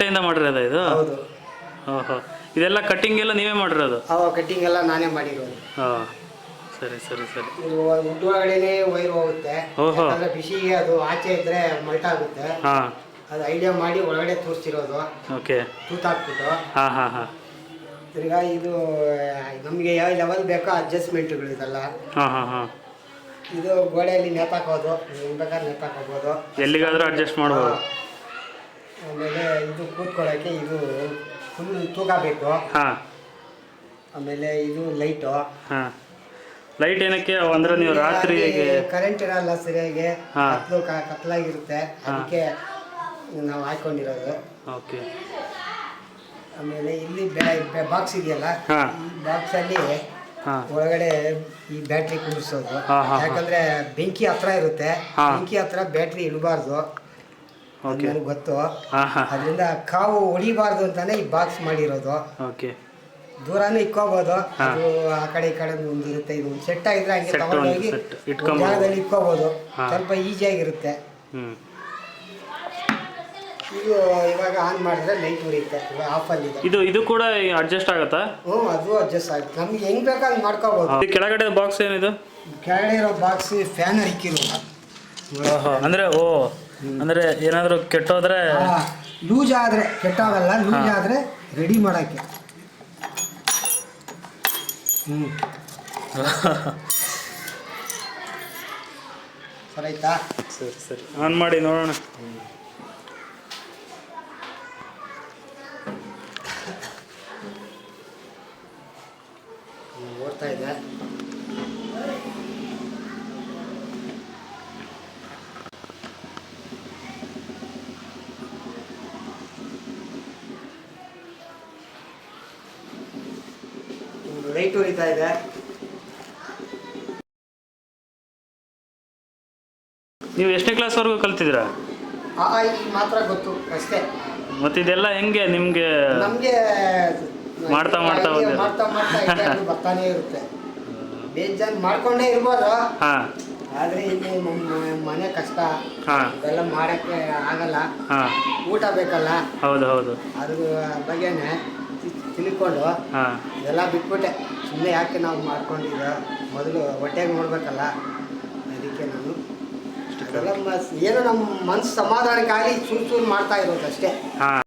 ಬಟ್ಟೆಯಿಂದ ಮಾಡಿರೋದ ಇದು? ಹೌದು. ಓಹೋ, ಇದೆಲ್ಲ ಕಟ್ಟಿಂಗ್ ಎಲ್ಲ ನೀವೇ ಮಾಡಿರೋದು? ಕಟ್ಟಿಂಗ್ ಎಲ್ಲ ನಾನೇ ಮಾಡಿರೋದು. ಹಾಂ, ಸರಿ ಸರಿ ಸರಿ. ಇದು ವುಡ್ ಒಳಗಡೆನೆ ವೈರ್ ಹೋಗುತ್ತೆ. ಓಹೋ, ಯಾಕಂದ್ರೆ ಬಿಸಿಗೆ ಅದು ಆಚೆ ಇದ್ರೆ ಮಲ್ಟಾಗುತ್ತೆ. ಹಾಂ, ಅದು ಐಡಿಯಾ ಮಾಡಿ ಒಳಗಡೆ ತೋರಿಸಿರೋದು. ಓಕೆ, ತೂತಾಕ್ಬಿಟ್ಟು. ಹಾಂ ಹಾಂ ಹಾಂ. ತಿರ್ಗಾ ಇದು ನಮಗೆ ಯಾವ ಲೆವೆಲ್ ಬೇಕೋ ಅಡ್ಜಸ್ಟ್ಮೆಂಟ್ಗಳು ಇದೆಲ್ಲ. ಹಾಂ ಹಾಂ ಹಾಂ. ಇದು ಗೋಡೆಯಲ್ಲಿ ನೇತಾಕೋದು, ಹೆಂಗ್ ಬೇಕಾದ್ರೆ ನೇತಾಕೋಬೋದು, ಎಲ್ಲಿಗಾದ್ರೂ ಅಡ್ಜಸ್ಟ್ ಮಾಡ್ಬೋದು. ಆಮೇಲೆ ಇದು ಕೂತ್ಕೊಳ್ಳೋಕ್ಕೆ ಇದು ಫುಲ್ ತೂಕ ಬೇಕು. ಹಾಂ. ಆಮೇಲೆ ಇದು ಲೈಟು. ಹಾಂ, ಲೈಟ್ ಏನಕ್ಕೆ ಅಂದರೆ ನೀವು ರಾತ್ರಿ ಕರೆಂಟ್ ಇರಲ್ಲ ಸರಿಯಾಗಿ, ಹಾಂ, ಕತ್ಲಾಗಿರುತ್ತೆ, ಅದಕ್ಕೆ ನಾವು ಹಾಕೊಂಡಿರೋದು. ಓಕೆ. ಆಮೇಲೆ ಇಲ್ಲಿ ಬಾಕ್ಸ್ ಇದೆಯಲ್ಲ, ಹಾಂ, ಈ ಬಾಕ್ಸಲ್ಲಿ ಹಾಂ, ಒಳಗಡೆ ಈ ಬ್ಯಾಟ್ರಿ ಕುಡಿಸೋದು. ಹಾಂ ಹಾಂ. ಯಾಕಂದ್ರೆ ಬೆಂಕಿ ಹತ್ರ ಇರುತ್ತೆ, ಬೆಂಕಿ ಹತ್ರ ಬ್ಯಾಟ್ರಿ ಇಡಬಾರ್ದು, ನನಗೆ ಗೊತ್ತು. ಅದರಿಂದ ಕಾವು ಹೊಡಿಬಾರ್ದು ಅಂತಾನೆ ಈ ಬಾಕ್ಸ್ ಮಾಡಿರೋದು. ಓಕೆ. ದೂರನೂ ಇಕ್ಕೋಬಹುದು, ಅದು ಆ ಕಡೆ ಈ ಕಡೆ ಒಂದಿರುತ್ತೆ. ಇದು ಸೆಟ್ ಆಗಿದ್ರೆ ಹಂಗೆ ತಗೊಂಡೋಗಿ ಜಾಗದಲ್ಲಿ ಇಕ್ಕೋಬಹುದು, ಸ್ವಲ್ಪ ಈಸಿಯಾಗಿರುತ್ತೆ. ಇದು ಇವಾಗ ಆನ್ ಮಾಡಿದ್ರೆ ಲೈಟ್ ಉರಿಯುತ್ತೆ. ಇವಾಗ ಆಫ್ ಅಲ್ಲಿ ಇದು ಕೂಡ ಅಡ್ಜಸ್ಟ್ ಆಗುತ್ತಾ? ಅದು ಅಡ್ಜಸ್ಟ್ ಆಗುತ್ತೆ, ನಮ್ಗೆ ಹೆಂಗ್ ಬೇಕಾ ಹಂಗೆ ಮಾಡ್ಕೋಬಹುದು. ಕೆಳಗಡೆ ಬಾಕ್ಸ್ ಏನಿದು? ಕೆಳಗಡೆ ಇರೋ ಬಾಕ್ಸ್ ಫ್ಯಾನ್ ಇಕ್ಕಿರೋದು. ಅಂದ್ರೆ ಅಂದ್ರೆ ಏನಾದರೂ ಕೆಟ್ಟೋದ್ರೆ ಲೂಸ್ ಆದ್ರೆ ಕೆಟ್ಟಾಗಲ್ಲ, ಲೂಸ್ ಆದ್ರೆ ರೆಡಿ ಮಾಡಕ್ಕೆ. ಸರಿ ಆಯ್ತಾ? ಸರಿ ಸರಿ, ಆನ್ ಮಾಡಿ ನೋಡೋಣ. ಓಡ್ತಾ ಇದೆ. ಲೈಟ್ ಉರಿತಾ ಇದೆ. ನೀವು ಎಷ್ಟನೇ ಕ್ಲಾಸ್ವರೆಗೂ ಕಲ್ತಿದ್ದೀರಾ? ಮಾತ್ರ ಗೊತ್ತು ಅಷ್ಟೇ. ಮತ್ತೆ ಇದೆಲ್ಲ ಹೆಂಗೆ ನಿಮಗೆ? ನಮಗೆ ಮಾಡ್ತಾ ಮಾಡ್ತಾ ಬರ್ತಾನೆ ಇರುತ್ತೆ. ಬೇಜಾನ್ ಮಾಡ್ಕೊಂಡೇ ಇರ್ಬೋದು. ಹಾಂ, ಆದರೆ ಇಲ್ಲಿ ನಮ್ಮ ಮನೆ ಕಷ್ಟ, ಹಾಂ, ಇದೆಲ್ಲ ಮಾಡೋಕ್ಕೆ ಆಗಲ್ಲ. ಹಾಂ, ಊಟ ಬೇಕಲ್ಲ. ಹೌದು ಹೌದು. ಅದ್ರ ಬಗ್ಗೆನೇ ತಿಳ್ಕೊಂಡು ಇದೆಲ್ಲ ಬಿಟ್ಬಿಟ್ಟೆ. ಸುಮ್ಮನೆ ಯಾಕೆ ನಾವು ಮಾಡ್ಕೊಂಡಿದ್ದೆ, ಮೊದಲು ಹೊಟ್ಟೆಗೆ ನೋಡ್ಬೇಕಲ್ಲ, ಅದಕ್ಕೆ ನಾನು ಅದೆಲ್ಲ ಏನೋ ನಮ್ಮ ಮನಸ್ಸು ಸಮಾಧಾನಕ್ಕಾಗಿ ಚೂರು ಮಾಡ್ತಾ ಇರೋದು ಅಷ್ಟೇ. ಹಾಂ